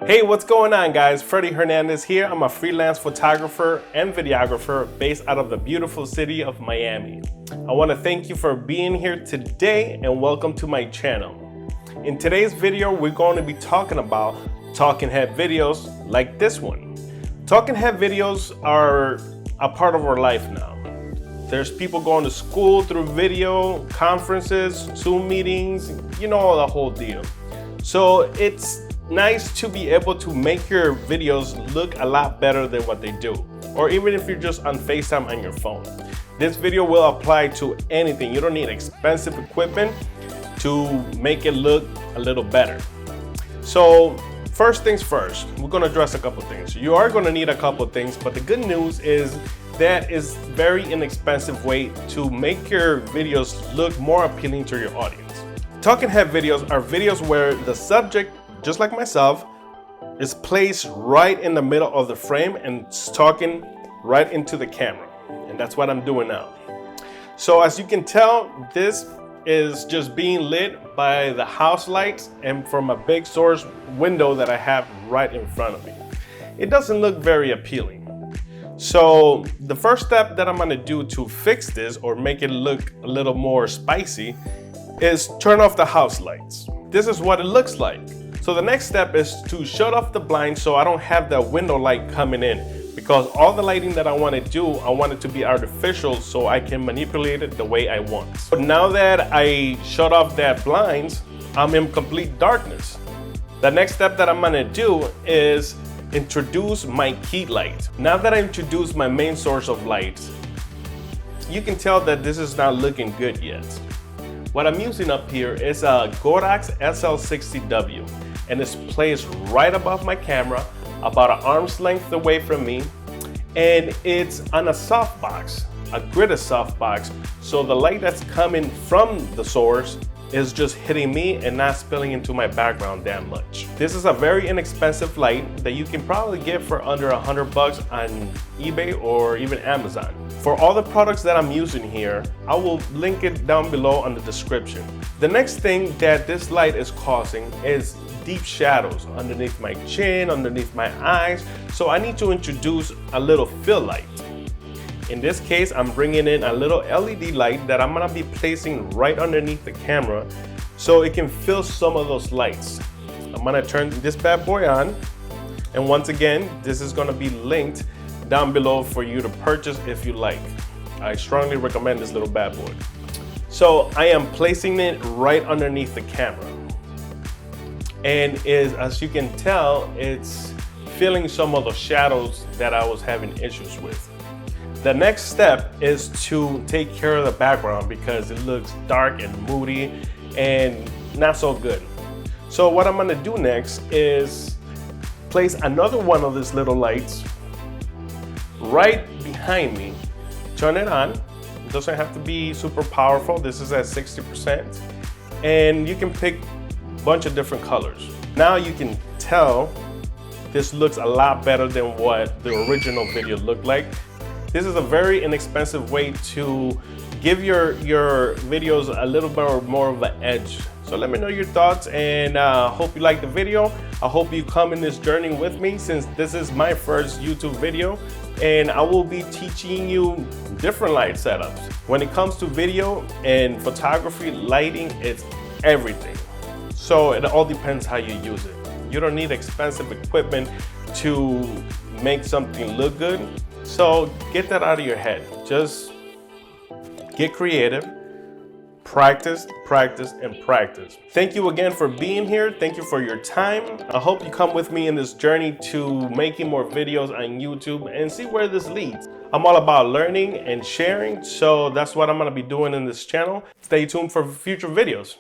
Hey, what's going on, guys? Freddie Hernandez here. I'm a freelance photographer and videographer based out of the beautiful city of Miami. I want to thank you for being here today and welcome to my channel. In today's video, we're going to be talking about talking head videos like this one. Talking head videos are a part of our life now. There's people going to school through video, conferences, Zoom meetings, you know, the whole deal. So it's nice to be able to make your videos look a lot better than what they do. Or even if you're just on FaceTime on your phone. This video will apply to anything. You don't need expensive equipment to make it look a little better. So first things first, we're gonna address a couple things. You are gonna need a couple things, but the good news is that is very inexpensive way to make your videos look more appealing to your audience. Talking head videos are videos where the subject, just like myself, is placed right in the middle of the frame and talking right into the camera. And that's what I'm doing now. So as you can tell, this is just being lit by the house lights and from a big source window that I have right in front of me. It doesn't look very appealing. So the first step that I'm gonna do to fix this or make it look a little more spicy is turn off the house lights. This is what it looks like. So the next step is to shut off the blind so I don't have the window light coming in, because all the lighting that I want to do, I want it to be artificial so I can manipulate it the way I want. But now that I shut off that blinds, I'm in complete darkness. The next step that I'm gonna do is introduce my key light. Now that I introduced my main source of light, you can tell that this is not looking good yet. What I'm using up here is a Godox SL60W, and it's placed right above my camera, about an arm's length away from me, and it's on a softbox, a gridded softbox, so the light that's coming from the source is just hitting me and not spilling into my background that much. This is a very inexpensive light that you can probably get for under $100 on eBay or even Amazon. For all the products that I'm using here, I will link it down below on the description. The next thing that this light is causing is deep shadows underneath my chin, underneath my eyes. So I need to introduce a little fill light. In this case, I'm bringing in a little LED light that I'm gonna be placing right underneath the camera so it can fill some of those lights. I'm gonna turn this bad boy on. And once again, this is gonna be linked down below for you to purchase if you like. I strongly recommend this little bad boy. So I am placing it right underneath the camera. And as you can tell, it's filling some of the shadows that I was having issues with. The next step is to take care of the background because it looks dark and moody and not so good. So what I'm gonna do next is place another one of these little lights right behind me. Turn it on. It doesn't have to be super powerful. This is at 60%. And you can pick a bunch of different colors. Now you can tell this looks a lot better than what the original video looked like. This is a very inexpensive way to give your videos a little bit more of an edge. So let me know your thoughts, and hope you like the video. I hope you come in this journey with me, since this is my first YouTube video, and I will be teaching you different light setups. When it comes to video and photography, lighting, it's everything. So it all depends how you use it. You don't need expensive equipment to make something look good. So get that out of your head. Just get creative, practice, practice, and practice. Thank you again for being here. Thank you for your time. I hope you come with me in this journey to making more videos on YouTube and see where this leads. I'm all about learning and sharing, so that's what I'm gonna be doing in this channel. Stay tuned for future videos.